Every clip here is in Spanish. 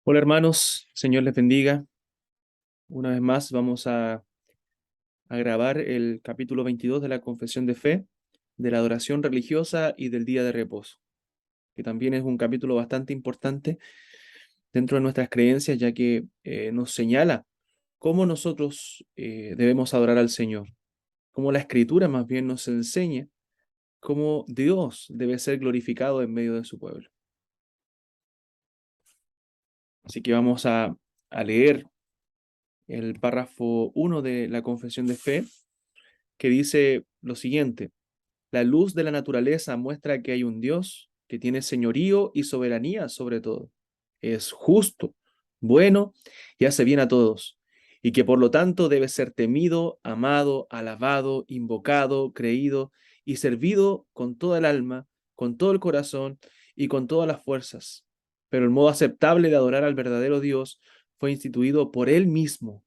Hola hermanos, Señor les bendiga. Una vez más vamos a grabar el capítulo 22 de la Confesión de Fe, de la adoración religiosa y del día de reposo, que también es un capítulo bastante importante dentro de nuestras creencias, ya que nos señala cómo nosotros debemos adorar al Señor, cómo la Escritura más bien nos enseña cómo Dios debe ser glorificado en medio de su pueblo. Así que vamos a leer el párrafo 1 de la Confesión de Fe, que dice lo siguiente: la luz de la naturaleza muestra que hay un Dios que tiene señorío y soberanía sobre todo. Es justo, bueno y hace bien a todos, y que por lo tanto debe ser temido, amado, alabado, invocado, creído y servido con toda el alma, con todo el corazón y con todas las fuerzas. Pero el modo aceptable de adorar al verdadero Dios fue instituido por Él mismo.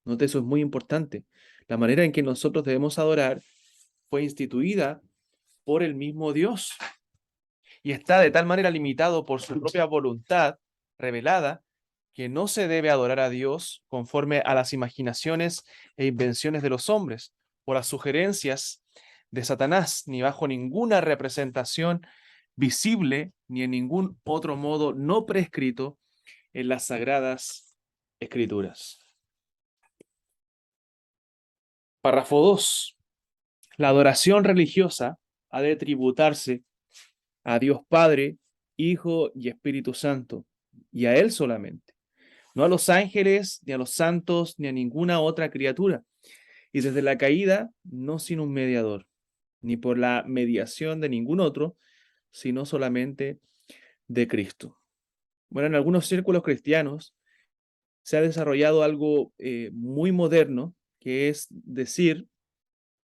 Note, eso es muy importante. La manera en que nosotros debemos adorar fue instituida por el mismo Dios y está de tal manera limitado por su propia voluntad revelada que no se debe adorar a Dios conforme a las imaginaciones e invenciones de los hombres o las sugerencias de Satanás, ni bajo ninguna representación visible ni en ningún otro modo no prescrito en las sagradas escrituras. Párrafo 2. La adoración religiosa ha de tributarse a Dios Padre, Hijo y Espíritu Santo, y a Él solamente, no a los ángeles, ni a los santos, ni a ninguna otra criatura, y desde la caída no sin un mediador, ni por la mediación de ningún otro, sino solamente de Cristo. Bueno, en algunos círculos cristianos se ha desarrollado algo muy moderno, que es decir,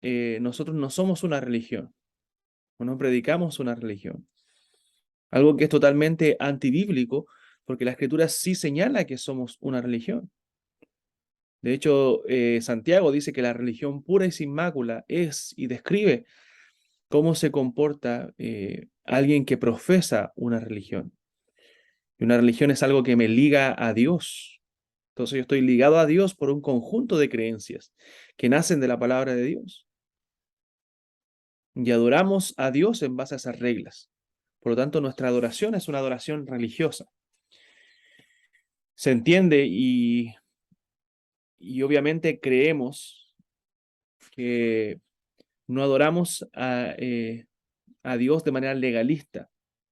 nosotros no somos una religión, o no predicamos una religión. Algo que es totalmente antibíblico, porque la Escritura sí señala que somos una religión. De hecho, Santiago dice que la religión pura y sin mácula es y describe cómo se comporta alguien que profesa una religión. Y una religión es algo que me liga a Dios. Entonces yo estoy ligado a Dios por un conjunto de creencias que nacen de la palabra de Dios. Y adoramos a Dios en base a esas reglas. Por lo tanto, nuestra adoración es una adoración religiosa. Se entiende y obviamente creemos que no adoramos a Dios de manera legalista,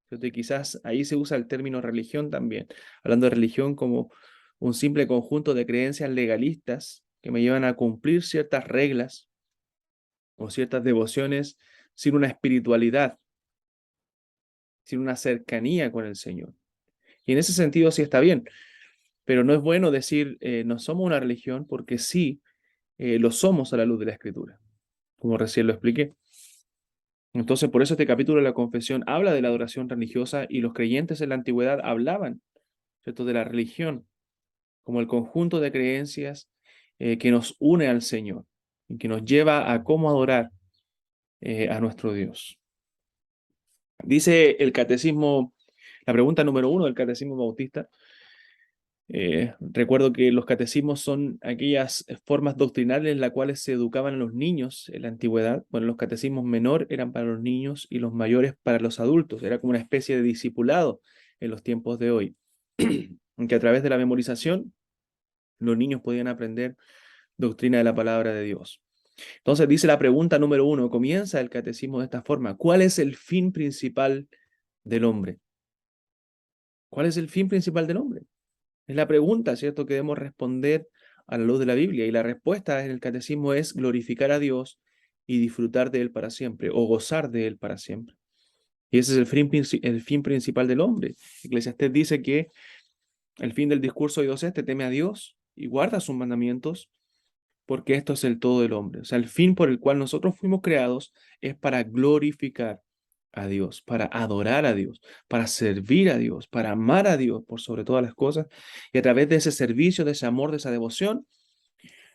¿cierto? Y quizás ahí se usa el término religión también, hablando de religión como un simple conjunto de creencias legalistas que me llevan a cumplir ciertas reglas o ciertas devociones sin una espiritualidad, sin una cercanía con el Señor. Y en ese sentido sí está bien, pero no es bueno decir no somos una religión, porque sí lo somos a la luz de la Escritura, como recién lo expliqué. Entonces, por eso este capítulo de la confesión habla de la adoración religiosa, y los creyentes en la antigüedad hablaban, ¿cierto?, de la religión como el conjunto de creencias que nos une al Señor y que nos lleva a cómo adorar a nuestro Dios. Dice el catecismo, la pregunta número 1 del catecismo bautista. Recuerdo que los catecismos son aquellas formas doctrinales en las cuales se educaban a los niños en la antigüedad. Bueno, los catecismos menor eran para los niños y los mayores para los adultos. Era como una especie de discipulado en los tiempos de hoy, en que a través de la memorización los niños podían aprender doctrina de la palabra de Dios. Entonces dice la pregunta número 1, comienza el catecismo de esta forma: ¿cuál es el fin principal del hombre? ¿Cuál es el fin principal del hombre? Es la pregunta, ¿cierto?, que debemos responder a la luz de la Biblia. Y la respuesta en el catecismo es glorificar a Dios y disfrutar de Él para siempre, o gozar de Él para siempre. Y ese es el fin principal del hombre. Eclesiastés dice que el fin del discurso de Dios es: te teme a Dios y guarda sus mandamientos, porque esto es el todo del hombre. O sea, el fin por el cual nosotros fuimos creados es para glorificar a Dios, para adorar a Dios, para servir a Dios, para amar a Dios por sobre todas las cosas. Y a través de ese servicio, de ese amor, de esa devoción,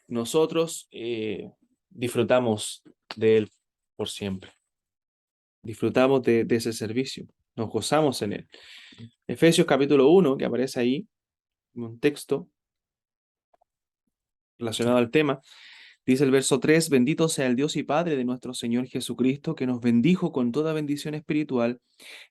nosotros disfrutamos de Él por siempre. Disfrutamos de ese servicio, nos gozamos en Él. Efesios capítulo 1, que aparece ahí, un texto relacionado al tema. Dice el verso 3: bendito sea el Dios y Padre de nuestro Señor Jesucristo, que nos bendijo con toda bendición espiritual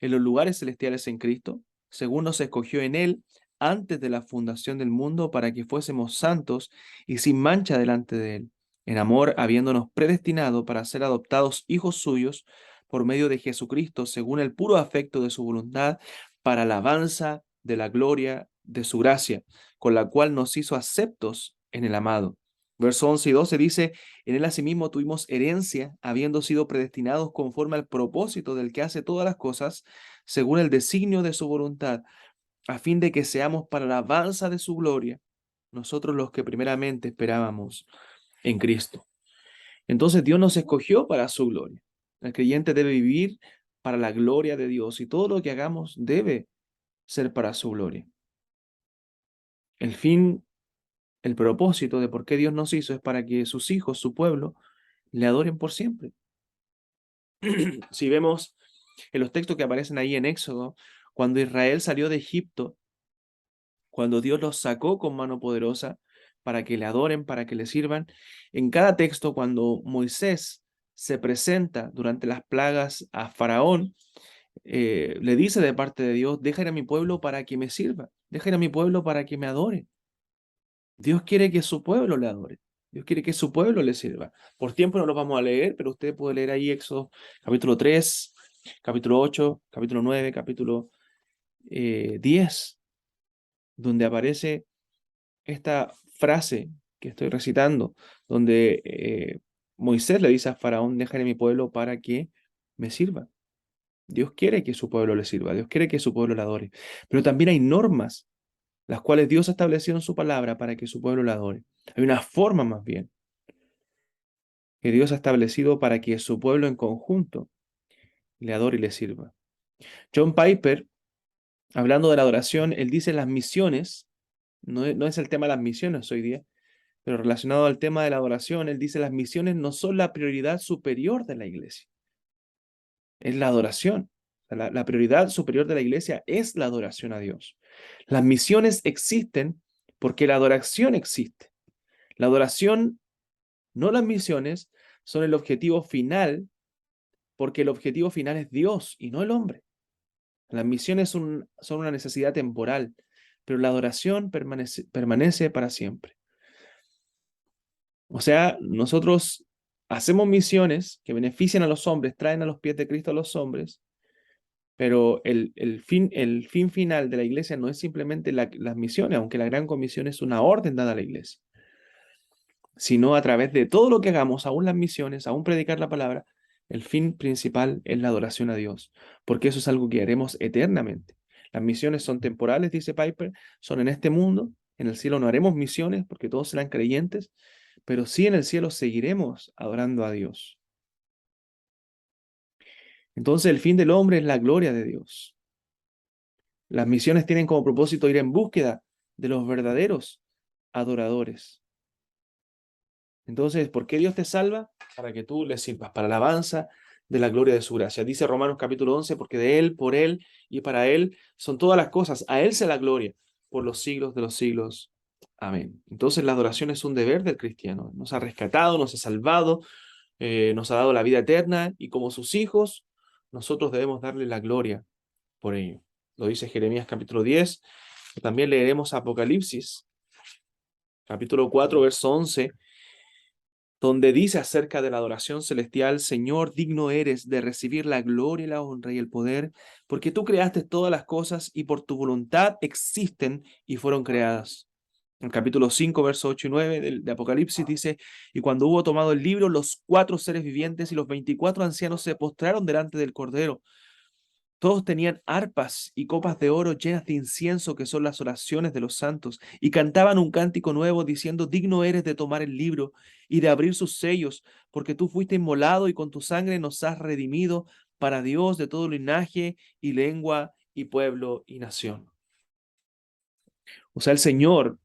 en los lugares celestiales en Cristo, según nos escogió en Él antes de la fundación del mundo, para que fuésemos santos y sin mancha delante de Él, en amor, habiéndonos predestinado para ser adoptados hijos suyos por medio de Jesucristo, según el puro afecto de su voluntad, para alabanza de la gloria de su gracia, con la cual nos hizo aceptos en el amado. Verso 11 y 12 dice: en él asimismo tuvimos herencia, habiendo sido predestinados conforme al propósito del que hace todas las cosas, según el designio de su voluntad, a fin de que seamos para la alabanza de su gloria, nosotros los que primeramente esperábamos en Cristo. Entonces Dios nos escogió para su gloria. El creyente debe vivir para la gloria de Dios y todo lo que hagamos debe ser para su gloria. El fin, el propósito de por qué Dios nos hizo es para que sus hijos, su pueblo, le adoren por siempre. Si vemos en los textos que aparecen ahí en Éxodo, cuando Israel salió de Egipto, cuando Dios los sacó con mano poderosa para que le adoren, para que le sirvan, en cada texto, cuando Moisés se presenta durante las plagas a Faraón, le dice de parte de Dios: deja ir a mi pueblo para que me sirva, deja ir a mi pueblo para que me adore. Dios quiere que su pueblo le adore. Dios quiere que su pueblo le sirva. Por tiempo no lo vamos a leer, pero usted puede leer ahí Éxodo capítulo 3, capítulo 8, capítulo 9, capítulo 10, donde aparece esta frase que estoy recitando, donde Moisés le dice a Faraón: dejaré mi pueblo para que me sirva. Dios quiere que su pueblo le sirva, Dios quiere que su pueblo le adore. Pero también hay normas, las cuales Dios ha establecido en su palabra para que su pueblo le adore. Hay una forma más bien que Dios ha establecido para que su pueblo en conjunto le adore y le sirva. John Piper, hablando de la adoración, él dice: las misiones, no es el tema de las misiones hoy día, pero relacionado al tema de la adoración, él dice: las misiones no son la prioridad superior de la iglesia, es la adoración. La prioridad superior de la iglesia es la adoración a Dios. Las misiones existen porque la adoración existe. La adoración, no las misiones, son el objetivo final, porque el objetivo final es Dios y no el hombre. Las misiones son una necesidad temporal, pero la adoración permanece para siempre. O sea, nosotros hacemos misiones que benefician a los hombres, traen a los pies de Cristo a los hombres, pero el fin final de la iglesia no es simplemente las misiones, aunque la gran comisión es una orden dada a la iglesia, sino a través de todo lo que hagamos, aún las misiones, aún predicar la palabra, el fin principal es la adoración a Dios, porque eso es algo que haremos eternamente. Las misiones son temporales, dice Piper, son en este mundo. En el cielo no haremos misiones porque todos serán creyentes, pero sí en el cielo seguiremos adorando a Dios. Entonces el fin del hombre es la gloria de Dios. Las misiones tienen como propósito ir en búsqueda de los verdaderos adoradores. Entonces, ¿por qué Dios te salva? Para que tú le sirvas, para la alabanza de la gloria de su gracia. Dice Romanos capítulo 11, porque de Él, por Él y para Él son todas las cosas. A Él sea la gloria por los siglos de los siglos. Amén. Entonces la adoración es un deber del cristiano. Nos ha rescatado, nos ha salvado, nos ha dado la vida eterna, y como sus hijos, nosotros debemos darle la gloria por ello. Lo dice Jeremías capítulo 10. También leeremos Apocalipsis capítulo 4, verso 11, donde dice acerca de la adoración celestial: Señor, digno eres de recibir la gloria y la honra y el poder, porque tú creaste todas las cosas y por tu voluntad existen y fueron creadas. En el capítulo 5, verso 8 y 9 de Apocalipsis dice: y cuando hubo tomado el libro, los 4 seres vivientes y los 24 ancianos se postraron delante del Cordero. Todos tenían arpas y copas de oro llenas de incienso, que son las oraciones de los santos, y cantaban un cántico nuevo diciendo: digno eres de tomar el libro y de abrir sus sellos, porque tú fuiste inmolado y con tu sangre nos has redimido para Dios de todo linaje y lengua y pueblo y nación. O sea, el Señor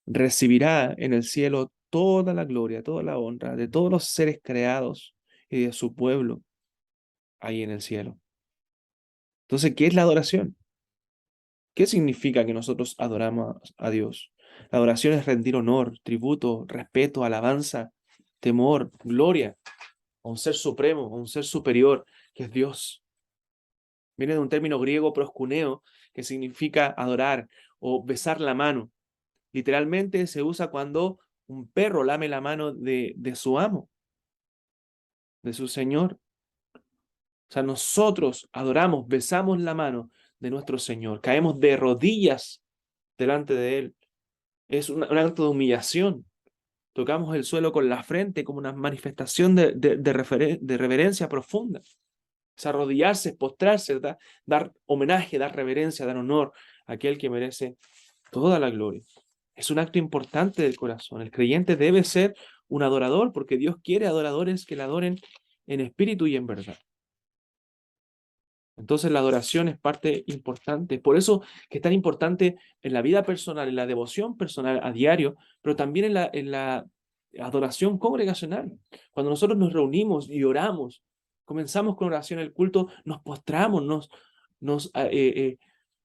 recibirá en el cielo toda la gloria, toda la honra de todos los seres creados y de su pueblo ahí en el cielo. Entonces, ¿qué es la adoración? ¿Qué significa que nosotros adoramos a Dios? La adoración es rendir honor, tributo, respeto, alabanza, temor, gloria a un ser supremo, a un ser superior, que es Dios. Viene de un término griego proskuneo, que significa adorar o besar la mano. Literalmente se usa cuando un perro lame la mano de su amo, de su señor. O sea, nosotros adoramos, besamos la mano de nuestro Señor, caemos de rodillas delante de Él. Es un acto de humillación. Tocamos el suelo con la frente como una manifestación de reverencia profunda. Es arrodillarse, postrarse, dar homenaje, dar reverencia, dar honor a aquel que merece toda la gloria. Es un acto importante del corazón. El creyente debe ser un adorador porque Dios quiere adoradores que le adoren en espíritu y en verdad. Entonces la adoración es parte importante. Por eso que es tan importante en la vida personal, en la devoción personal a diario, pero también en la adoración congregacional. Cuando nosotros nos reunimos y oramos, comenzamos con oración el culto, nos postramos, nos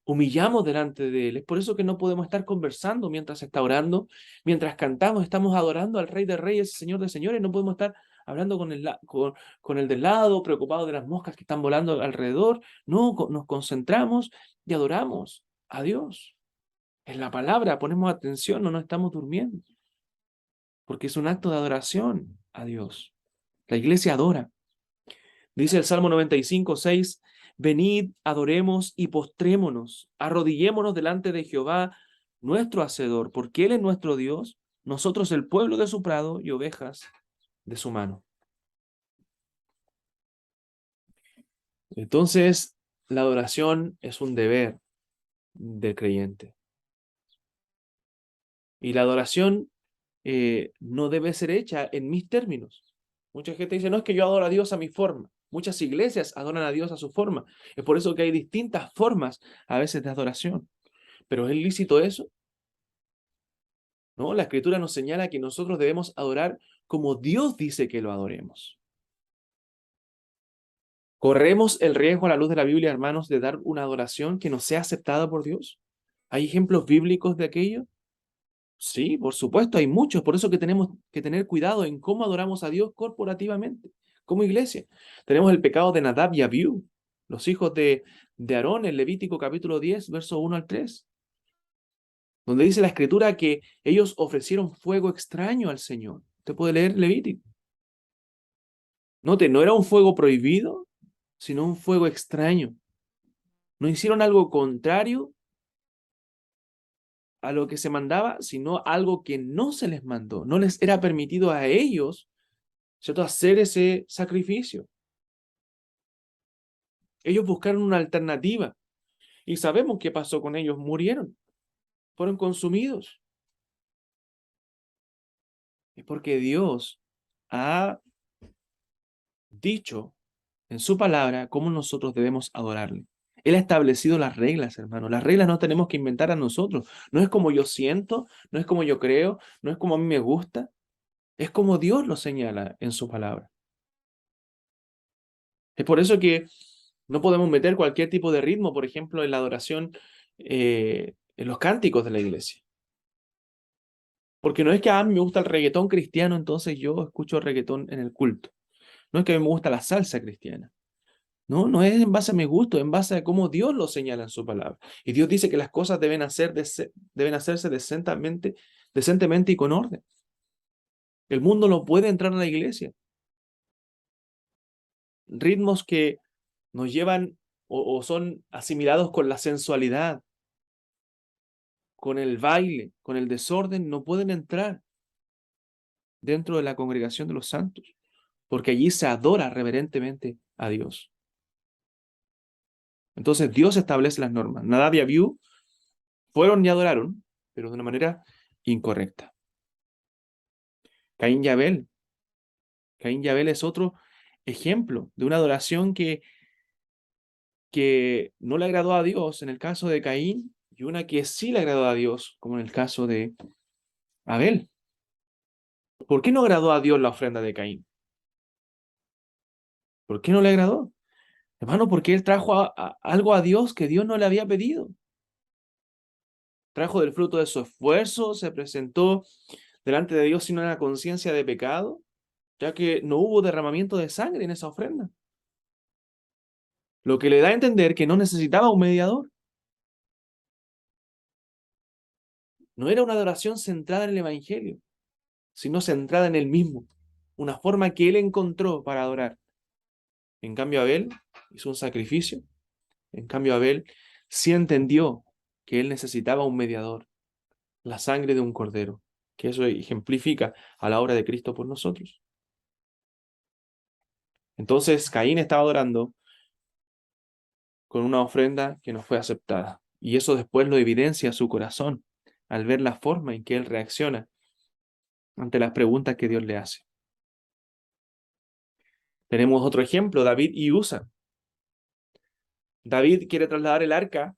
humillamos delante de Él. Es por eso que no podemos estar conversando mientras está orando, mientras cantamos, estamos adorando al Rey de Reyes, Señor de Señores, no podemos estar hablando con el del lado, preocupado de las moscas que están volando alrededor. No, nos concentramos y adoramos a Dios. En la palabra ponemos atención, no nos estamos durmiendo, porque es un acto de adoración a Dios. La iglesia adora. Dice el Salmo 95:6, venid, adoremos y postrémonos, arrodillémonos delante de Jehová, nuestro Hacedor, porque Él es nuestro Dios, nosotros el pueblo de su prado y ovejas de su mano. Entonces, la adoración es un deber del creyente. Y la adoración no debe ser hecha en mis términos. Mucha gente dice, no es que yo adoro a Dios a mi forma. Muchas iglesias adoran a Dios a su forma. Es por eso que hay distintas formas a veces de adoración. ¿Pero es lícito eso? No, la Escritura nos señala que nosotros debemos adorar como Dios dice que lo adoremos. ¿Corremos el riesgo a la luz de la Biblia, hermanos, de dar una adoración que no sea aceptada por Dios? ¿Hay ejemplos bíblicos de aquello? Sí, por supuesto, hay muchos. Por eso que tenemos que tener cuidado en cómo adoramos a Dios corporativamente, como iglesia. Tenemos el pecado de Nadab y Abiú, los hijos de Aarón, en Levítico capítulo 10, verso 1 al 3, donde dice la Escritura que ellos ofrecieron fuego extraño al Señor. Usted puede leer Levítico. Note, no era un fuego prohibido, sino un fuego extraño. No hicieron algo contrario a lo que se mandaba, sino algo que no se les mandó. No les era permitido a ellos, ¿cierto?, hacer ese sacrificio. Ellos buscaron una alternativa y sabemos qué pasó con ellos. Murieron, fueron consumidos. Es porque Dios ha dicho en su palabra cómo nosotros debemos adorarle. Él ha establecido las reglas, hermano. Las reglas no tenemos que inventar a nosotros. No es como yo siento, no es como yo creo, no es como a mí me gusta. Es como Dios lo señala en su palabra. Es por eso que no podemos meter cualquier tipo de ritmo, por ejemplo, en la adoración, en los cánticos de la iglesia. Porque no es que a mí me gusta el reggaetón cristiano, entonces yo escucho reggaetón en el culto. No es que a mí me gusta la salsa cristiana. No, no es en base a mi gusto, en base a cómo Dios lo señala en su palabra. Y Dios dice que las cosas deben hacerse decentemente y con orden. El mundo no puede entrar a la iglesia. Ritmos que nos llevan o son asimilados con la sensualidad, con el baile, con el desorden, no pueden entrar dentro de la congregación de los santos, porque allí se adora reverentemente a Dios. Entonces Dios establece las normas. Nadab y Abiú fueron y adoraron, pero de una manera incorrecta. Caín y Abel. Caín y Abel es otro ejemplo de una adoración que no le agradó a Dios en el caso de Caín y una que sí le agradó a Dios, como en el caso de Abel. ¿Por qué no agradó a Dios la ofrenda de Caín? ¿Por qué no le agradó? Hermano, porque él trajo algo a Dios que Dios no le había pedido. trajo del fruto de su esfuerzo, se presentó delante de Dios sin una conciencia de pecado, ya que no hubo derramamiento de sangre en esa ofrenda. Lo que le da a entender que no necesitaba un mediador. No era una adoración centrada en el Evangelio, sino centrada en él mismo, una forma que él encontró para adorar. En cambio, Abel hizo un sacrificio. En cambio, Abel sí entendió que él necesitaba un mediador, la sangre de un cordero, que eso ejemplifica a la obra de Cristo por nosotros. Entonces, Caín estaba adorando con una ofrenda que no fue aceptada. Y eso después lo evidencia su corazón al ver la forma en que él reacciona ante las preguntas que Dios le hace. Tenemos otro ejemplo, David y Usa. David quiere trasladar el arca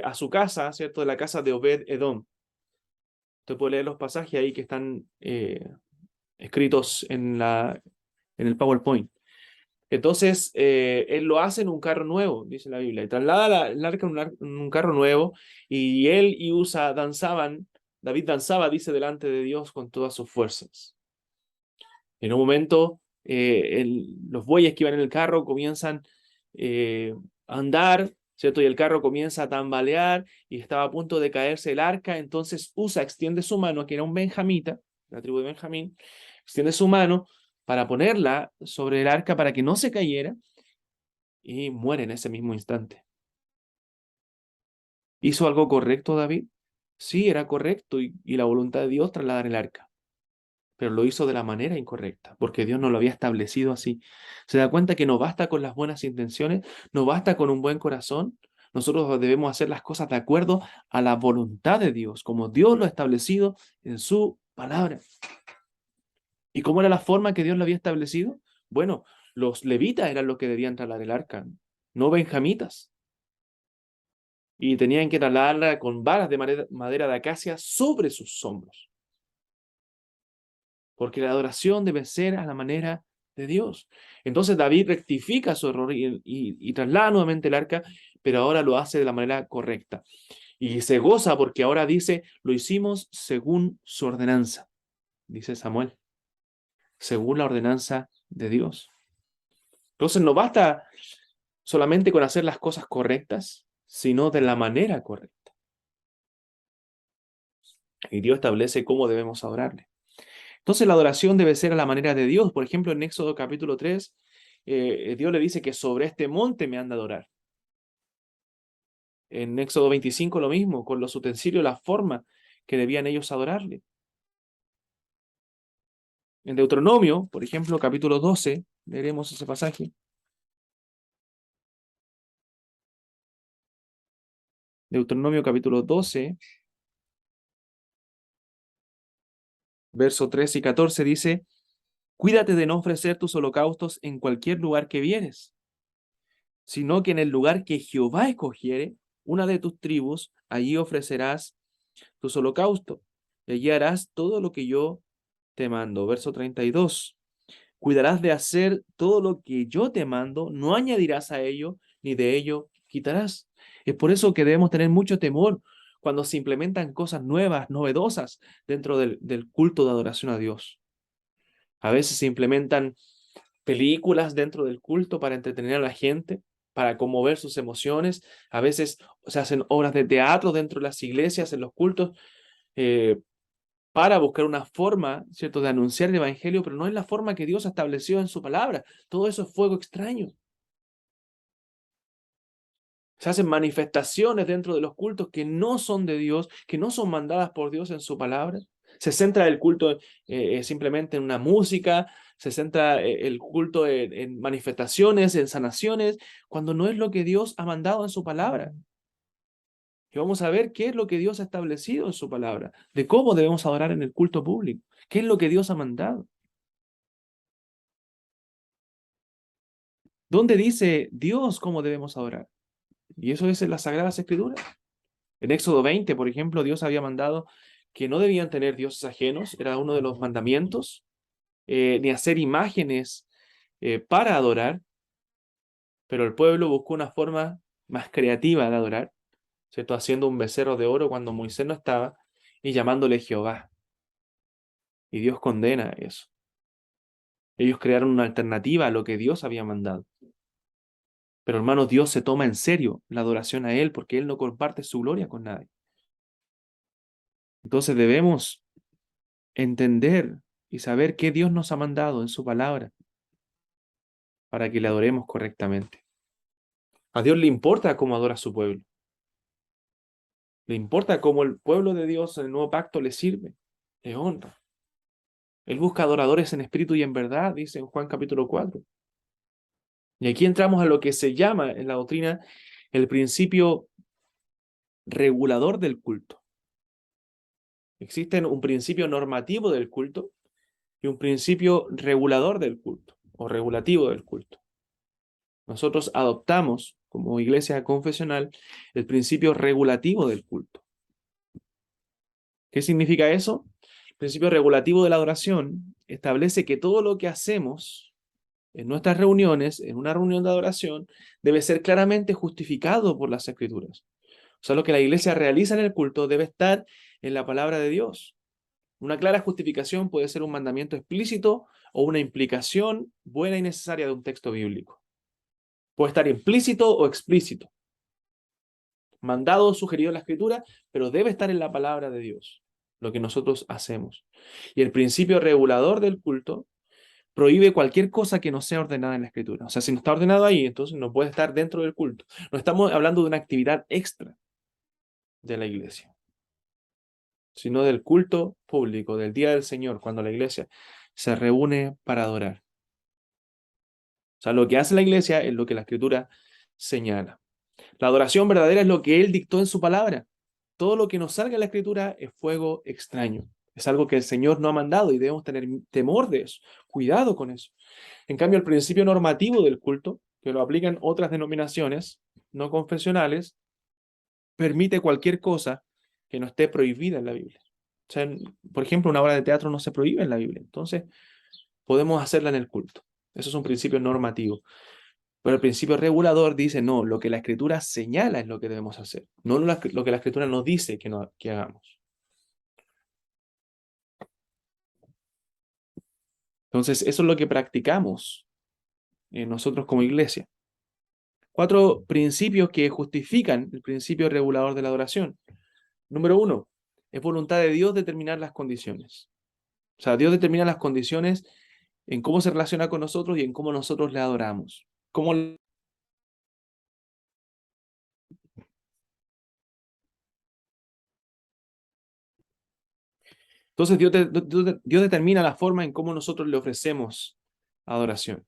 a su casa, ¿cierto? De la casa de Obed-Edom. Usted puede leer los pasajes ahí que están escritos en el PowerPoint. Entonces, él lo hace en un carro nuevo, dice la Biblia, y traslada el arca en un carro nuevo, y él y Usa danzaban, David danzaba, dice, delante de Dios con todas sus fuerzas. En un momento, los bueyes que iban en el carro comienzan a andar, ¿cierto? Y el carro comienza a tambalear y estaba a punto de caerse el arca. Entonces Usa extiende su mano, que era un benjamita, la tribu de Benjamín, extiende su mano para ponerla sobre el arca para que no se cayera y muere en ese mismo instante. ¿Hizo algo correcto David? Sí, era correcto y la voluntad de Dios trasladar el arca, pero lo hizo de la manera incorrecta, porque Dios no lo había establecido así. Se da cuenta que no basta con las buenas intenciones, no basta con un buen corazón. Nosotros debemos hacer las cosas de acuerdo a la voluntad de Dios, como Dios lo ha establecido en su palabra. ¿Y cómo era la forma que Dios lo había establecido? Bueno, los levitas eran los que debían trasladar el arca, no benjamitas. Y tenían que trasladarla con varas de madera de acacia sobre sus hombros. Porque la adoración debe ser a la manera de Dios. Entonces David rectifica su error y traslada nuevamente el arca, pero ahora lo hace de la manera correcta. Y se goza porque ahora dice, lo hicimos según su ordenanza, dice Samuel, según la ordenanza de Dios. Entonces no basta solamente con hacer las cosas correctas, sino de la manera correcta. Y Dios establece cómo debemos adorarle. Entonces la adoración debe ser a la manera de Dios. Por ejemplo, en Éxodo capítulo 3, Dios le dice que sobre este monte me han de adorar. En Éxodo 25 lo mismo, con los utensilios, la forma que debían ellos adorarle. En Deuteronomio, por ejemplo, capítulo 12, leeremos ese pasaje. Deuteronomio capítulo 12, verso 13 y 14 dice, cuídate de no ofrecer tus holocaustos en cualquier lugar que vieres, sino que en el lugar que Jehová escogiere, una de tus tribus, allí ofrecerás tus holocaustos, y allí harás todo lo que yo te mando. Verso 32. Cuidarás de hacer todo lo que yo te mando, no añadirás a ello, ni de ello quitarás. Es por eso que debemos tener mucho temor cuando se implementan cosas nuevas, novedosas dentro del culto de adoración a Dios. A veces se implementan películas dentro del culto para entretener a la gente, para conmover sus emociones. A veces se hacen obras de teatro dentro de las iglesias, en los cultos, eh, para buscar una forma, ¿cierto?, de anunciar el evangelio, pero no es la forma que Dios estableció en su palabra. Todo eso es fuego extraño. Se hacen manifestaciones dentro de los cultos que no son de Dios, que no son mandadas por Dios en su palabra. Se centra el culto simplemente en una música, se centra el culto en manifestaciones, en sanaciones, cuando no es lo que Dios ha mandado en su palabra. Y vamos a ver qué es lo que Dios ha establecido en su palabra, de cómo debemos adorar en el culto público, qué es lo que Dios ha mandado. ¿Dónde dice Dios cómo debemos adorar? Y eso es en las Sagradas Escrituras. En Éxodo 20, por ejemplo, Dios había mandado que no debían tener dioses ajenos, era uno de los mandamientos, ni hacer imágenes para adorar, pero el pueblo buscó una forma más creativa de adorar. ¿cierto? Haciendo un becerro de oro cuando Moisés no estaba y llamándole Jehová. Y Dios condena eso. Ellos crearon una alternativa a lo que Dios había mandado. Pero hermanos, Dios se toma en serio la adoración a Él porque Él no comparte su gloria con nadie. Entonces debemos entender y saber qué Dios nos ha mandado en su palabra para que le adoremos correctamente. A Dios le importa cómo adora a su pueblo. Le importa cómo el pueblo de Dios en el nuevo pacto le sirve, le honra. Él busca adoradores en espíritu y en verdad, dice en Juan capítulo 4. Y aquí entramos a lo que se llama en la doctrina el principio regulador del culto. Existe un principio normativo del culto y un principio regulador del culto o regulativo del culto. Nosotros adoptamos como iglesia confesional el principio regulativo del culto. ¿Qué significa eso? El principio regulativo de la adoración establece que todo lo que hacemos en nuestras reuniones, en una reunión de adoración, debe ser claramente justificado por las Escrituras. O sea, lo que la iglesia realiza en el culto debe estar en la palabra de Dios. Una clara justificación puede ser un mandamiento explícito o una implicación buena y necesaria de un texto bíblico. Puede estar implícito o explícito. Mandado o sugerido en la Escritura, pero debe estar en la palabra de Dios, lo que nosotros hacemos. Y el principio regulador del culto prohíbe cualquier cosa que no sea ordenada en la Escritura. O sea, si no está ordenado ahí, entonces no puede estar dentro del culto. No estamos hablando de una actividad extra de la iglesia, sino del culto público, del día del Señor, cuando la iglesia se reúne para adorar. O sea, lo que hace la iglesia es lo que la Escritura señala. La adoración verdadera es lo que Él dictó en su palabra. Todo lo que nos salga en la Escritura es fuego extraño. Es algo que el Señor no ha mandado y debemos tener temor de eso. Cuidado con eso. En cambio, el principio normativo del culto, que lo aplican otras denominaciones no confesionales, permite cualquier cosa que no esté prohibida en la Biblia. O sea, por ejemplo, una obra de teatro no se prohíbe en la Biblia. Entonces, podemos hacerla en el culto. Eso es un principio normativo. Pero el principio regulador dice, no, lo que la Escritura señala es lo que debemos hacer, no lo que la Escritura nos dice que hagamos. Entonces, eso es lo que practicamos nosotros como iglesia. 4 principios que justifican el principio regulador de la adoración. Número 1, es voluntad de Dios determinar las condiciones. O sea, Dios determina las condiciones en cómo se relaciona con nosotros y en cómo nosotros le adoramos. Entonces Dios determina la forma en cómo nosotros le ofrecemos adoración.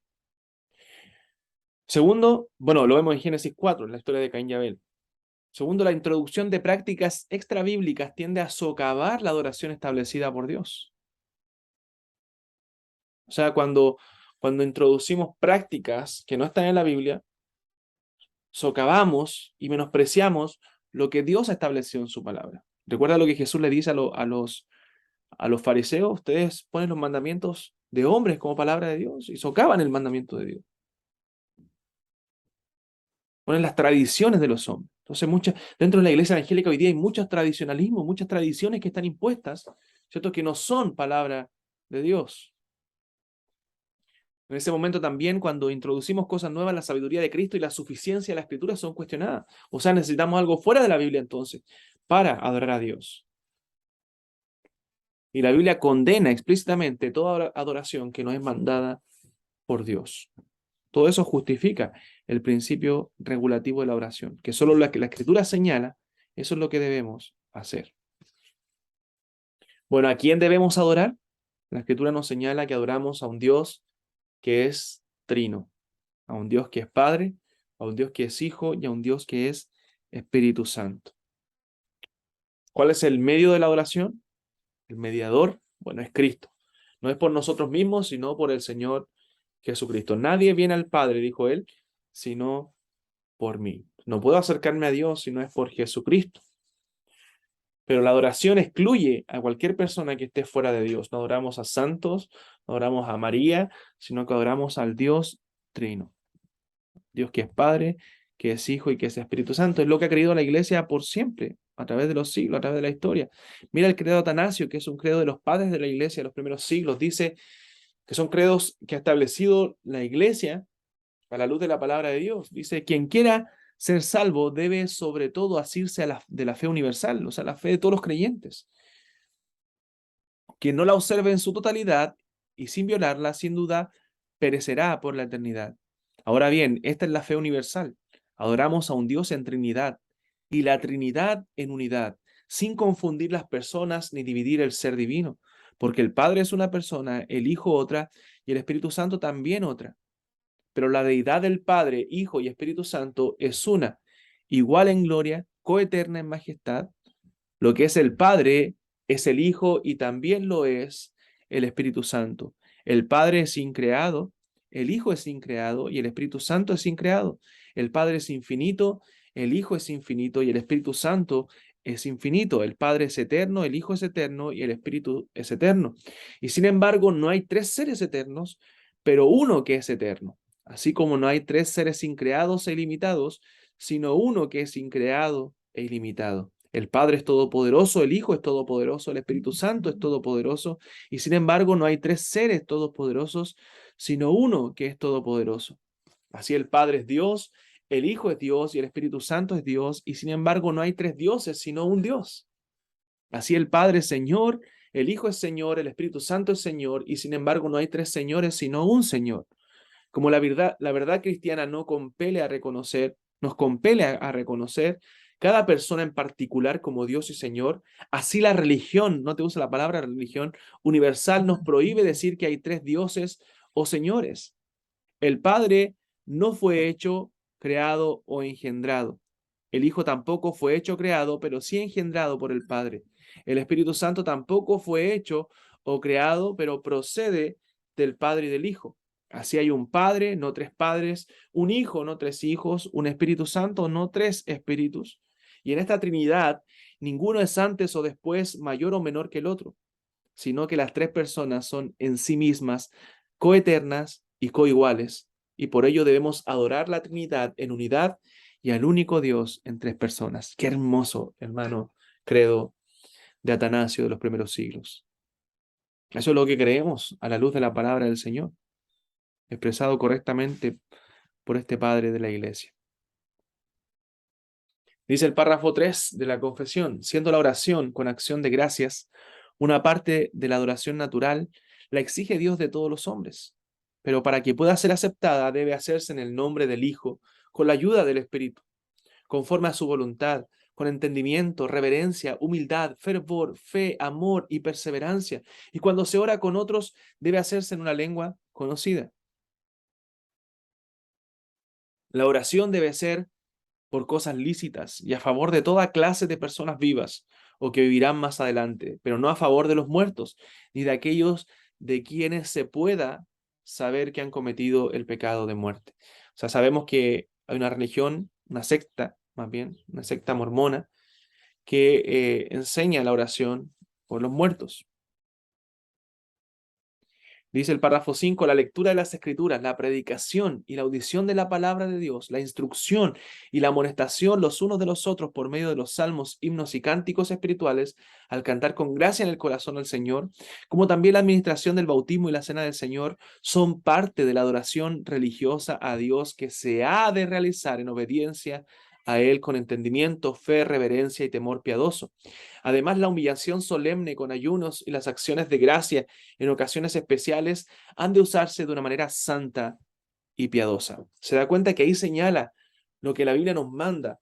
Segundo, bueno, lo vemos en Génesis 4, en la historia de Caín y Abel. Segundo, la introducción de prácticas extrabíblicas tiende a socavar la adoración establecida por Dios. O sea, cuando introducimos prácticas que no están en la Biblia, socavamos y menospreciamos lo que Dios ha establecido en su palabra. Recuerda lo que Jesús le dice a los fariseos: ustedes ponen los mandamientos de hombres como palabra de Dios y socavan el mandamiento de Dios. Ponen las tradiciones de los hombres. Entonces, dentro de la iglesia evangélica hoy día hay muchos tradicionalismos, muchas tradiciones que están impuestas, ¿cierto? Que no son palabra de Dios. En ese momento también, cuando introducimos cosas nuevas, la sabiduría de Cristo y la suficiencia de la Escritura son cuestionadas. O sea, necesitamos algo fuera de la Biblia entonces para adorar a Dios. Y la Biblia condena explícitamente toda adoración que no es mandada por Dios. Todo eso justifica el principio regulativo de la oración, que solo lo que la Escritura señala, eso es lo que debemos hacer. Bueno, ¿a quién debemos adorar? La Escritura nos señala que adoramos a un Dios que es trino, a un Dios que es Padre, a un Dios que es Hijo y a un Dios que es Espíritu Santo. ¿Cuál es el medio de la adoración? El mediador, bueno, es Cristo. No es por nosotros mismos, sino por el Señor Jesucristo. Nadie viene al Padre, dijo él, sino por mí. No puedo acercarme a Dios si no es por Jesucristo. Pero la adoración excluye a cualquier persona que esté fuera de Dios. No adoramos a santos, no adoramos a María, sino que adoramos al Dios trino. Dios que es Padre, que es Hijo y que es Espíritu Santo. Es lo que ha creído la Iglesia por siempre, a través de los siglos, a través de la historia. Mira el credo de Atanasio, que es un credo de los padres de la Iglesia de los primeros siglos. Dice que son credos que ha establecido la Iglesia a la luz de la palabra de Dios. Dice, quien quiera ser salvo debe sobre todo asirse de la fe universal, o sea, la fe de todos los creyentes. Quien no la observe en su totalidad y sin violarla, sin duda, perecerá por la eternidad. Ahora bien, esta es la fe universal. Adoramos a un Dios en Trinidad y la Trinidad en unidad, sin confundir las personas ni dividir el ser divino, porque el Padre es una persona, el Hijo otra y el Espíritu Santo también otra. Pero la deidad del Padre, Hijo y Espíritu Santo es una, igual en gloria, coeterna en majestad. Lo que es el Padre es el Hijo y también lo es el Espíritu Santo. El Padre es increado, el Hijo es increado y el Espíritu Santo es increado. El Padre es infinito, el Hijo es infinito y el Espíritu Santo es infinito. El Padre es eterno, el Hijo es eterno y el Espíritu es eterno. Y sin embargo, no hay tres seres eternos, pero uno que es eterno. Así como no hay tres seres increados e ilimitados, sino uno que es increado e ilimitado. El Padre es todopoderoso, el Hijo es todopoderoso, el Espíritu Santo es todopoderoso, y sin embargo no hay tres seres todopoderosos, sino uno que es todopoderoso. Así el Padre es Dios, el Hijo es Dios y el Espíritu Santo es Dios, y sin embargo no hay tres dioses, sino un Dios. Así el Padre es Señor, el Hijo es Señor, el Espíritu Santo es Señor, y sin embargo no hay tres señores, sino un Señor. Como la verdad cristiana no compele a reconocer, nos compele a reconocer cada persona en particular como Dios y Señor, así la religión, no te usa la palabra religión, universal nos prohíbe decir que hay tres dioses o señores. El Padre no fue hecho, creado o engendrado. El Hijo tampoco fue hecho, creado, pero sí engendrado por el Padre. El Espíritu Santo tampoco fue hecho o creado, pero procede del Padre y del Hijo. Así hay un Padre, no tres padres, un Hijo, no tres hijos, un Espíritu Santo, no tres espíritus. Y en esta Trinidad, ninguno es antes o después mayor o menor que el otro, sino que las tres personas son en sí mismas coeternas y coiguales, y por ello debemos adorar la Trinidad en unidad y al único Dios en tres personas. Qué hermoso, hermano, credo de Atanasio de los primeros siglos. Eso es lo que creemos a la luz de la palabra del Señor, expresado correctamente por este Padre de la Iglesia. Dice el párrafo 3 de la confesión, siendo la oración con acción de gracias una parte de la adoración natural, la exige Dios de todos los hombres. Pero para que pueda ser aceptada debe hacerse en el nombre del Hijo, con la ayuda del Espíritu, conforme a su voluntad, con entendimiento, reverencia, humildad, fervor, fe, amor y perseverancia. Y cuando se ora con otros, debe hacerse en una lengua conocida. La oración debe ser por cosas lícitas y a favor de toda clase de personas vivas o que vivirán más adelante, pero no a favor de los muertos, ni de aquellos de quienes se pueda saber que han cometido el pecado de muerte. O sea, sabemos que hay una religión, una secta, más bien, una secta mormona, que enseña la oración por los muertos. Dice el párrafo 5, la lectura de las escrituras, la predicación y la audición de la palabra de Dios, la instrucción y la amonestación los unos de los otros por medio de los salmos, himnos y cánticos espirituales, al cantar con gracia en el corazón al Señor, como también la administración del bautismo y la cena del Señor, son parte de la adoración religiosa a Dios que se ha de realizar en obediencia a Él con entendimiento, fe, reverencia y temor piadoso. Además, la humillación solemne con ayunos y las acciones de gracia en ocasiones especiales han de usarse de una manera santa y piadosa. Se da cuenta que ahí señala lo que la Biblia nos manda,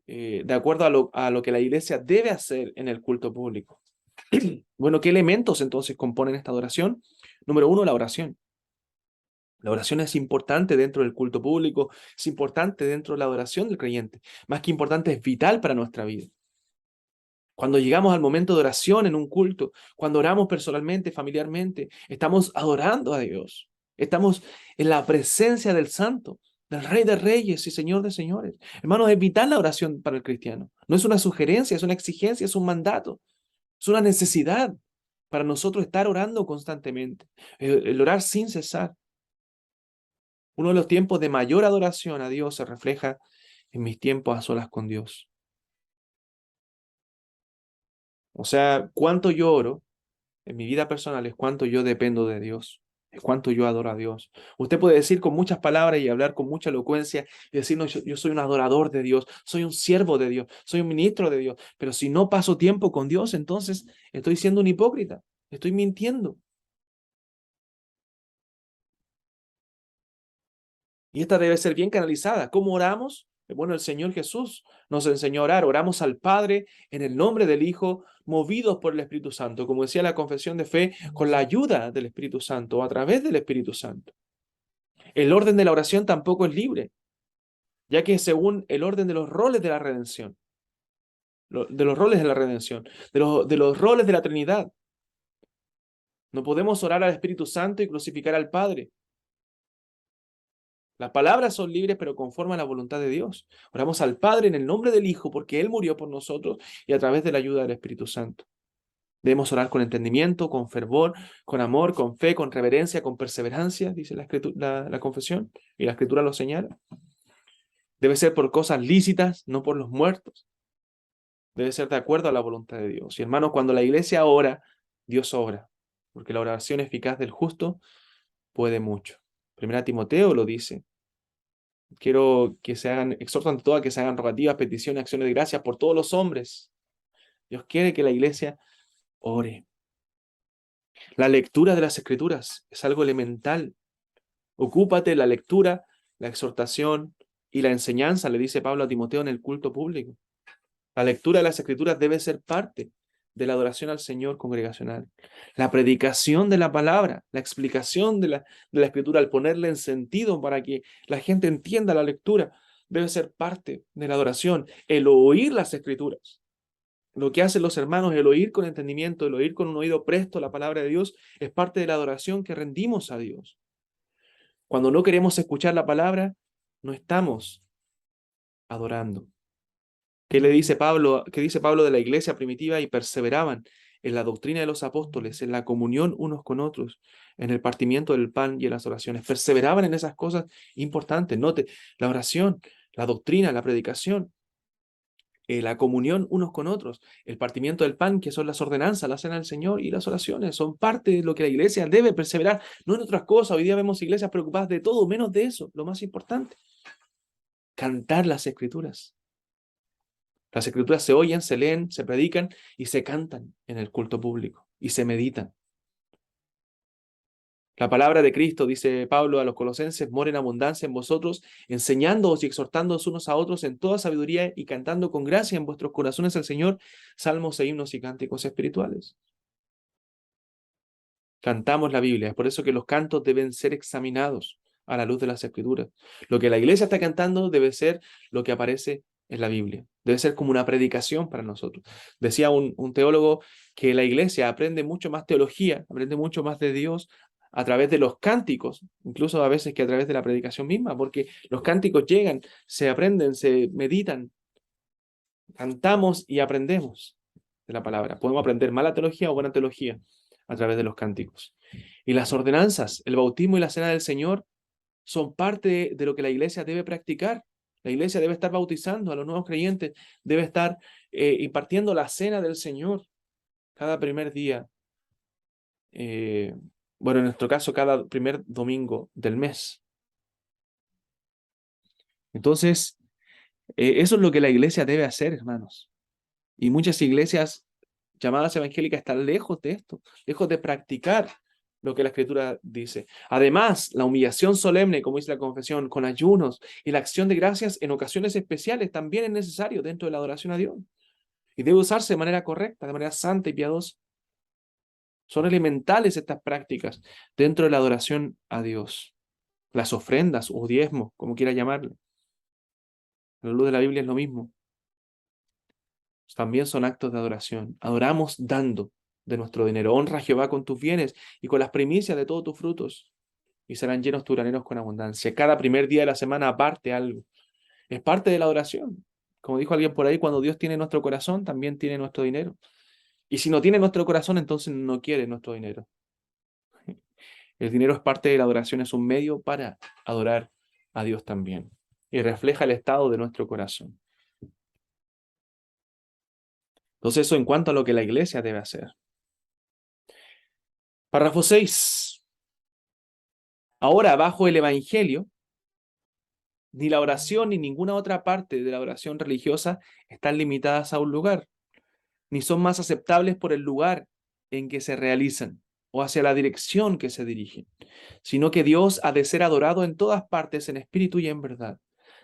de acuerdo a lo que la iglesia debe hacer en el culto público. Bueno, ¿qué elementos entonces componen esta adoración? Número uno, la oración. La oración es importante dentro del culto público, es importante dentro de la adoración del creyente. Más que importante, es vital para nuestra vida. Cuando llegamos al momento de oración en un culto, cuando oramos personalmente, familiarmente, estamos adorando a Dios. Estamos en la presencia del Santo, del Rey de Reyes y Señor de Señores. Hermanos, es vital la oración para el cristiano. No es una sugerencia, es una exigencia, es un mandato. Es una necesidad para nosotros estar orando constantemente. El orar sin cesar. Uno de los tiempos de mayor adoración a Dios se refleja en mis tiempos a solas con Dios. O sea, cuánto yo oro en mi vida personal es cuánto yo dependo de Dios, es cuánto yo adoro a Dios. Usted puede decir con muchas palabras y hablar con mucha elocuencia y decir, no, yo soy un adorador de Dios, soy un siervo de Dios, soy un ministro de Dios, pero si no paso tiempo con Dios, entonces estoy siendo un hipócrita, estoy mintiendo. Y esta debe ser bien canalizada. ¿Cómo oramos? Bueno, el Señor Jesús nos enseñó a orar. Oramos al Padre en el nombre del Hijo, movidos por el Espíritu Santo. Como decía la confesión de fe, con la ayuda del Espíritu Santo, a través del Espíritu Santo. El orden de la oración tampoco es libre, ya que es según el orden de los roles de la redención, de los roles de la redención, de los roles de la Trinidad. No podemos orar al Espíritu Santo y crucificar al Padre. Las palabras son libres, pero conforme a la voluntad de Dios. Oramos al Padre en el nombre del Hijo, porque Él murió por nosotros y a través de la ayuda del Espíritu Santo. Debemos orar con entendimiento, con fervor, con amor, con fe, con reverencia, con perseverancia, dice la confesión, y la Escritura lo señala. Debe ser por cosas lícitas, no por los muertos. Debe ser de acuerdo a la voluntad de Dios. Y hermanos, cuando la iglesia ora, Dios obra, porque la oración eficaz del justo puede mucho. Primera Timoteo lo dice. Quiero que se hagan, exhorto ante todo a que se hagan rogativas, peticiones, acciones de gracias por todos los hombres. Dios quiere que la iglesia ore. La lectura de las Escrituras es algo elemental. Ocúpate de la lectura, la exhortación y la enseñanza, le dice Pablo a Timoteo en el culto público. La lectura de las Escrituras debe ser parte de la adoración al Señor congregacional. La predicación de la palabra, la explicación de la Escritura, al ponerla en sentido para que la gente entienda la lectura, debe ser parte de la adoración. El oír las Escrituras. Lo que hacen los hermanos, el oír con entendimiento, el oír con un oído presto la palabra de Dios, es parte de la adoración que rendimos a Dios. Cuando no queremos escuchar la palabra, no estamos adorando. ¿Qué le dice Pablo? ¿Qué dice Pablo de la iglesia primitiva? Y perseveraban en la doctrina de los apóstoles, en la comunión unos con otros, en el partimiento del pan y en las oraciones. Perseveraban en esas cosas importantes. Note, la oración, la doctrina, la predicación, la comunión unos con otros, el partimiento del pan, que son las ordenanzas, la cena del Señor y las oraciones, son parte de lo que la iglesia debe perseverar, no en otras cosas. Hoy día vemos iglesias preocupadas de todo, menos de eso, lo más importante, cantar las escrituras. Las escrituras se oyen, se leen, se predican y se cantan en el culto público y se meditan. La palabra de Cristo, dice Pablo a los colosenses, mora en abundancia en vosotros, enseñándoos y exhortándoos unos a otros en toda sabiduría y cantando con gracia en vuestros corazones al Señor, salmos e himnos y cánticos espirituales. Cantamos la Biblia, es por eso que los cantos deben ser examinados a la luz de las Escrituras. Lo que la iglesia está cantando debe ser lo que aparece en la Biblia. Debe ser como una predicación para nosotros. Decía un teólogo que la iglesia aprende mucho más teología, aprende mucho más de Dios a través de los cánticos, incluso a veces que a través de la predicación misma, porque los cánticos llegan, se aprenden, se meditan, cantamos y aprendemos de la palabra. Podemos aprender mala teología o buena teología a través de los cánticos. Y las ordenanzas, el bautismo y la cena del Señor son parte de lo que la iglesia debe practicar. La iglesia debe estar bautizando a los nuevos creyentes, debe estar impartiendo la cena del Señor cada primer día. Bueno, en nuestro caso, cada primer domingo del mes. Entonces, eso es lo que la iglesia debe hacer, hermanos. Y muchas iglesias llamadas evangélicas están lejos de esto, lejos de practicar lo que la Escritura dice. Además, la humillación solemne, como dice la confesión, con ayunos y la acción de gracias en ocasiones especiales también es necesario dentro de la adoración a Dios. Y debe usarse de manera correcta, de manera santa y piadosa. Son elementales estas prácticas dentro de la adoración a Dios. Las ofrendas o diezmos, como quiera llamarle. A la luz de la Biblia es lo mismo. También son actos de adoración. Adoramos dando de nuestro dinero. Honra a Jehová con tus bienes y con las primicias de todos tus frutos, y serán llenos tus graneros con abundancia. Cada primer día de la semana aparte algo. Es parte de la adoración. Como dijo alguien por ahí, cuando Dios tiene nuestro corazón, también tiene nuestro dinero. Y si no tiene nuestro corazón, entonces no quiere nuestro dinero. El dinero es parte de la adoración, es un medio para adorar a Dios también. Y refleja el estado de nuestro corazón. Entonces, eso en cuanto a lo que la iglesia debe hacer. Párrafo 6. Ahora, bajo el Evangelio, ni la oración ni ninguna otra parte de la oración religiosa están limitadas a un lugar, ni son más aceptables por el lugar en que se realizan o hacia la dirección que se dirigen, sino que Dios ha de ser adorado en todas partes en espíritu y en verdad,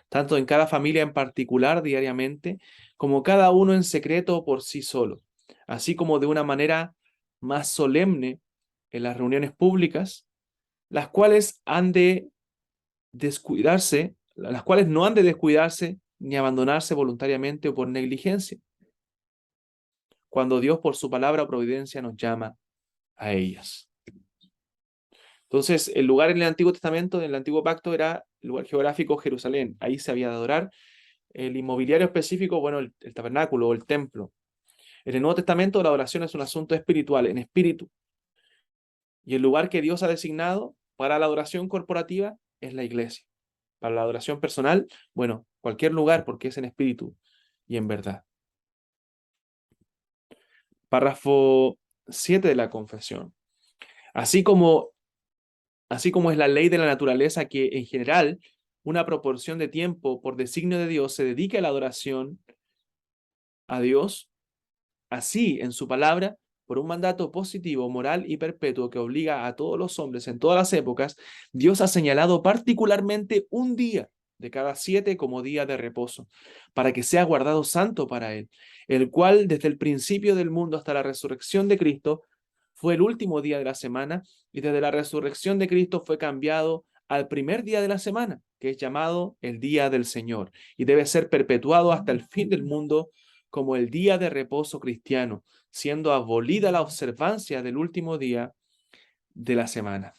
tanto en cada familia en particular diariamente, como cada uno en secreto por sí solo, así como de una manera más solemne en las reuniones públicas, las cuales las cuales no han de descuidarse ni abandonarse voluntariamente o por negligencia, cuando Dios por su palabra o providencia nos llama a ellas. Entonces, el lugar en el Antiguo Testamento, en el Antiguo Pacto, era el lugar geográfico Jerusalén. Ahí se había de adorar. El inmobiliario específico, bueno, el tabernáculo o el templo. En el Nuevo Testamento, la oración es un asunto espiritual, en espíritu. Y el lugar que Dios ha designado para la adoración corporativa es la iglesia. Para la adoración personal, bueno, cualquier lugar porque es en espíritu y en verdad. Párrafo 7 de la confesión. Así como es la ley de la naturaleza que en general una proporción de tiempo por designio de Dios se dedica a la adoración a Dios, así en su palabra, por un mandato positivo, moral y perpetuo que obliga a todos los hombres en todas las épocas, Dios ha señalado particularmente un día de cada 7 como día de reposo, para que sea guardado santo para él, el cual desde el principio del mundo hasta la resurrección de Cristo fue el último día de la semana, y desde la resurrección de Cristo fue cambiado al primer día de la semana, que es llamado el día del Señor, y debe ser perpetuado hasta el fin del mundo como el día de reposo cristiano, siendo abolida la observancia del último día de la semana.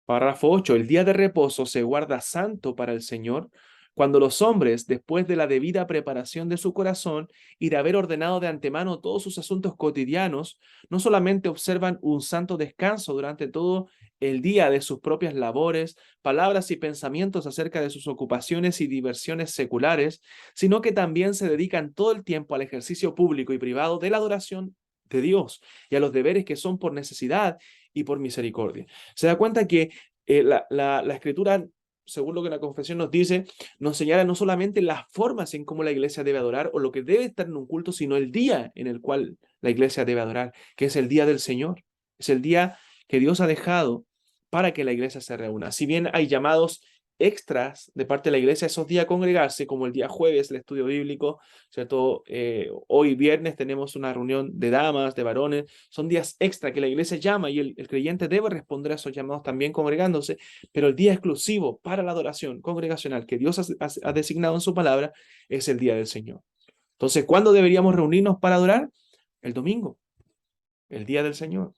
Párrafo 8. El día de reposo se guarda santo para el Señor cuando los hombres, después de la debida preparación de su corazón y de haber ordenado de antemano todos sus asuntos cotidianos, no solamente observan un santo descanso durante todo el día de sus propias labores, palabras y pensamientos acerca de sus ocupaciones y diversiones seculares, sino que también se dedican todo el tiempo al ejercicio público y privado de la adoración de Dios y a los deberes que son por necesidad y por misericordia. Se da cuenta que la escritura, según lo que la confesión nos dice, nos señala no solamente las formas en cómo la iglesia debe adorar o lo que debe estar en un culto, sino el día en el cual la iglesia debe adorar, que es el día del Señor. Es el día que Dios ha dejado para que la iglesia se reúna. Si bien hay llamados extras de parte de la iglesia esos días a congregarse, como el día jueves, el estudio bíblico, ¿cierto? Hoy viernes tenemos una reunión de damas, de varones, son días extra que la iglesia llama y el creyente debe responder a esos llamados también congregándose, pero el día exclusivo para la adoración congregacional que Dios ha designado en su palabra es el día del Señor. Entonces, ¿cuándo deberíamos reunirnos para adorar? El domingo, el día del Señor.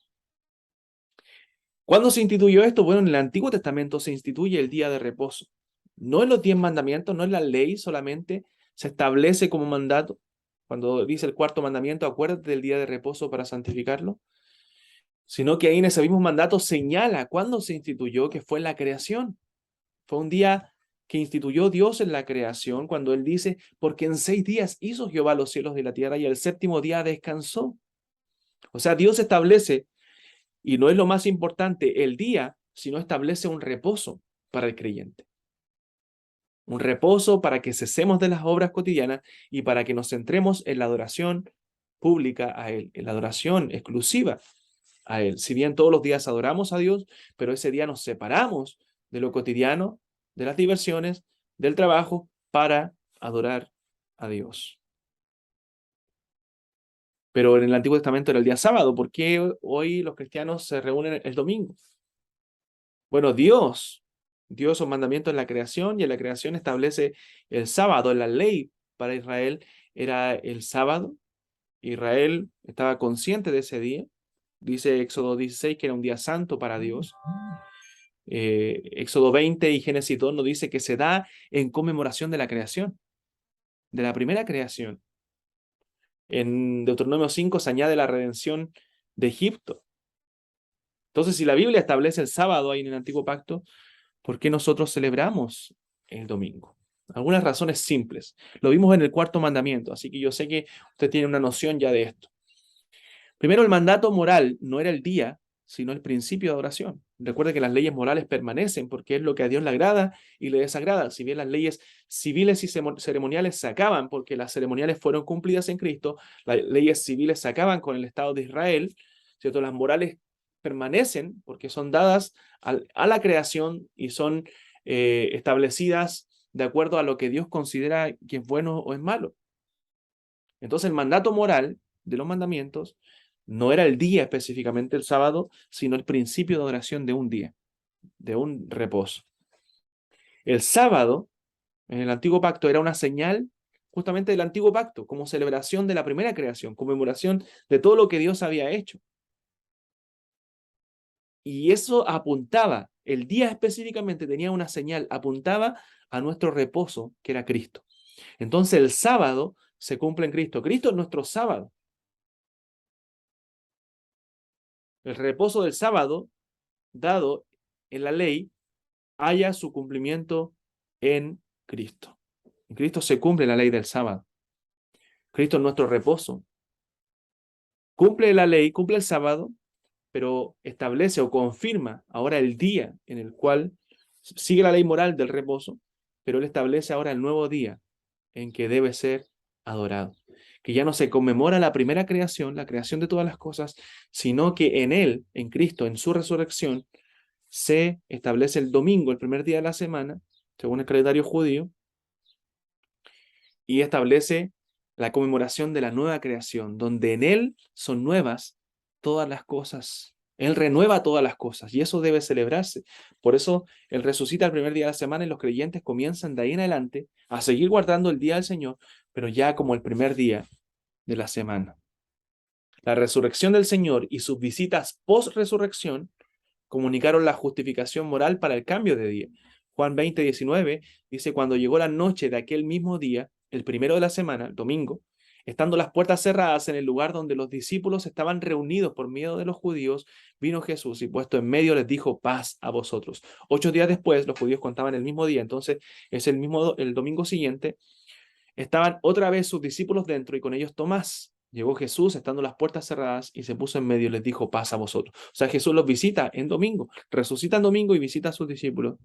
¿Cuándo se instituyó esto? Bueno, en el Antiguo Testamento se instituye el día de reposo. No en los 10 mandamientos, no en la ley solamente, se establece como mandato. Cuando dice el cuarto mandamiento, acuérdate del día de reposo para santificarlo. Sino que ahí en ese mismo mandato señala cuándo se instituyó, que fue en la creación. Fue un día que instituyó Dios en la creación, cuando Él dice, porque en 6 días hizo Jehová los cielos y la tierra y el séptimo día descansó. O sea, Dios establece, y no es lo más importante el día, sino establece un reposo para el creyente. Un reposo para que cesemos de las obras cotidianas y para que nos centremos en la adoración pública a Él, en la adoración exclusiva a Él. Si bien todos los días adoramos a Dios, pero ese día nos separamos de lo cotidiano, de las diversiones, del trabajo, para adorar a Dios. Pero en el Antiguo Testamento era el día sábado. ¿Por qué hoy los cristianos se reúnen el domingo? Bueno, Dios dio esos mandamientos en la creación y en la creación establece el sábado. En la ley para Israel era el sábado. Israel estaba consciente de ese día. Dice Éxodo 16 que era un día santo para Dios. Éxodo 20 y Génesis 2 nos dice que se da en conmemoración de la creación, de la primera creación. En Deuteronomio 5 se añade la redención de Egipto. Entonces, si la Biblia establece el sábado ahí en el Antiguo Pacto, ¿por qué nosotros celebramos el domingo? Algunas razones simples. Lo vimos en el cuarto mandamiento, así que yo sé que usted tiene una noción ya de esto. Primero, el mandato moral no era el día, sino el principio de adoración. Recuerde que las leyes morales permanecen porque es lo que a Dios le agrada y le desagrada. Si bien las leyes civiles y ceremoniales se acaban porque las ceremoniales fueron cumplidas en Cristo, las leyes civiles se acaban con el Estado de Israel, ¿cierto? Las morales permanecen porque son dadas a la creación y son establecidas de acuerdo a lo que Dios considera que es bueno o es malo. Entonces el mandato moral de los mandamientos no era el día específicamente el sábado, sino el principio de adoración de un día, de un reposo. El sábado, en el antiguo pacto, era una señal justamente del antiguo pacto, como celebración de la primera creación, conmemoración de todo lo que Dios había hecho. Y eso apuntaba, el día específicamente tenía una señal, apuntaba a nuestro reposo, que era Cristo. Entonces el sábado se cumple en Cristo. Cristo es nuestro sábado. El reposo del sábado, dado en la ley, haya su cumplimiento en Cristo. En Cristo se cumple la ley del sábado. Cristo es nuestro reposo. Cumple la ley, cumple el sábado, pero establece o confirma ahora el día en el cual sigue la ley moral del reposo, pero Él establece ahora el nuevo día en que debe ser adorado. Que ya no se conmemora la primera creación, la creación de todas las cosas, sino que en Él, en Cristo, en su resurrección, se establece el domingo, el primer día de la semana, según el calendario judío, y establece la conmemoración de la nueva creación, donde en Él son nuevas todas las cosas. Él renueva todas las cosas y eso debe celebrarse. Por eso Él resucita el primer día de la semana y los creyentes comienzan de ahí en adelante a seguir guardando el día del Señor, pero ya como el primer día de la semana. La resurrección del Señor y sus visitas post-resurrección comunicaron la justificación moral para el cambio de día. Juan 20:19 dice, cuando llegó la noche de aquel mismo día, el primero de la semana, el domingo, estando las puertas cerradas en el lugar donde los discípulos estaban reunidos por miedo de los judíos, vino Jesús y puesto en medio les dijo, paz a vosotros. 8 días después, los judíos contaban el mismo día, entonces es el domingo siguiente, estaban otra vez sus discípulos dentro y con ellos Tomás. Llegó Jesús estando las puertas cerradas y se puso en medio y les dijo, paz a vosotros. O sea, Jesús los visita en domingo, resucita en domingo y visita a sus discípulos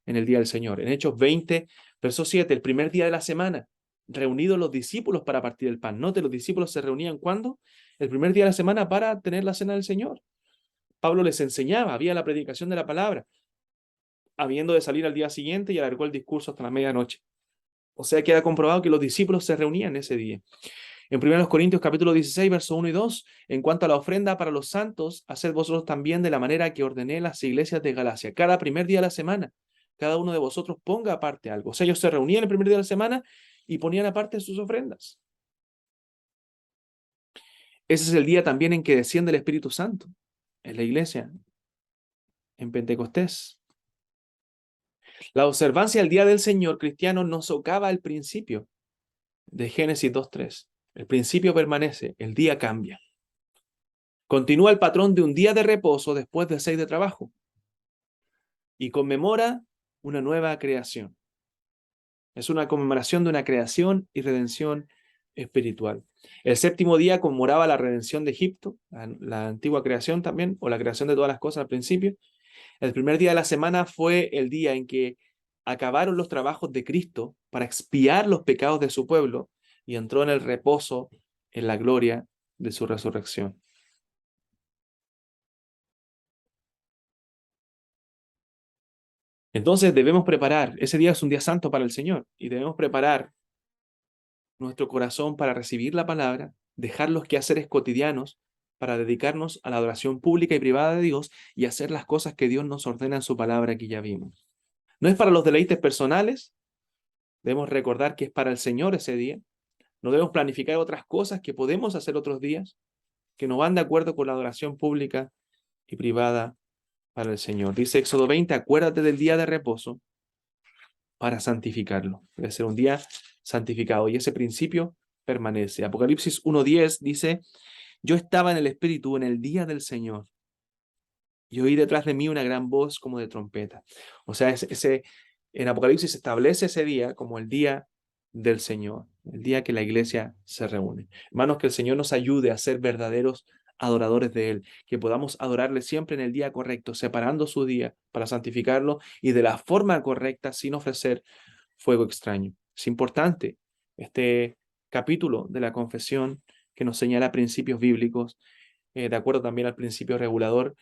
en el día del Señor. En Hechos 20, verso 7, el primer día de la semana, reunidos los discípulos para partir el pan. Note, los discípulos se reunían ¿cuándo? El primer día de la semana para tener la cena del Señor. Pablo les enseñaba, había la predicación de la palabra, habiendo de salir al día siguiente y alargó el discurso hasta la medianoche. O sea, queda comprobado que los discípulos se reunían ese día. En 1 Corintios capítulo 16, verso 1 y 2, en cuanto a la ofrenda para los santos, haced vosotros también de la manera que ordené las iglesias de Galacia. Cada primer día de la semana, cada uno de vosotros ponga aparte algo. O sea, ellos se reunían el primer día de la semana y ponían aparte sus ofrendas. Ese es el día también en que desciende el Espíritu Santo en la iglesia, en Pentecostés. La observancia del día del Señor cristiano no socava el principio de Génesis 2:3. El principio permanece, el día cambia. Continúa el patrón de un día de reposo después de 6 de trabajo y conmemora una nueva creación. Es una conmemoración de una creación y redención espiritual. El séptimo día conmemoraba la redención de Egipto, la antigua creación también, o la creación de todas las cosas al principio. El primer día de la semana fue el día en que acabaron los trabajos de Cristo para expiar los pecados de su pueblo y entró en el reposo, en la gloria de su resurrección. Entonces debemos preparar, ese día es un día santo para el Señor y debemos preparar nuestro corazón para recibir la palabra, dejar los quehaceres cotidianos para dedicarnos a la adoración pública y privada de Dios y hacer las cosas que Dios nos ordena en su palabra que ya vimos. No es para los deleites personales, debemos recordar que es para el Señor ese día. No debemos planificar otras cosas que podemos hacer otros días, que no van de acuerdo con la adoración pública y privada para el Señor. Dice Éxodo 20, acuérdate del día de reposo para santificarlo. Debe ser un día santificado y ese principio permanece. Apocalipsis 1:10 dice, yo estaba en el Espíritu en el día del Señor y oí detrás de mí una gran voz como de trompeta. O sea, en Apocalipsis se establece ese día como el día del Señor, el día que la iglesia se reúne. Hermanos, que el Señor nos ayude a ser verdaderos adoradores de Él, que podamos adorarle siempre en el día correcto, separando su día para santificarlo y de la forma correcta sin ofrecer fuego extraño. Es importante este capítulo de la confesión que nos señala principios bíblicos, de acuerdo también al principio regulador,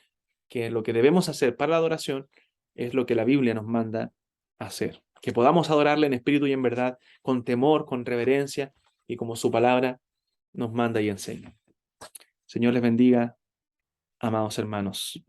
que lo que debemos hacer para la adoración es lo que la Biblia nos manda hacer. Que podamos adorarle en espíritu y en verdad, con temor, con reverencia y como su palabra nos manda y enseña. Señor les bendiga, amados hermanos.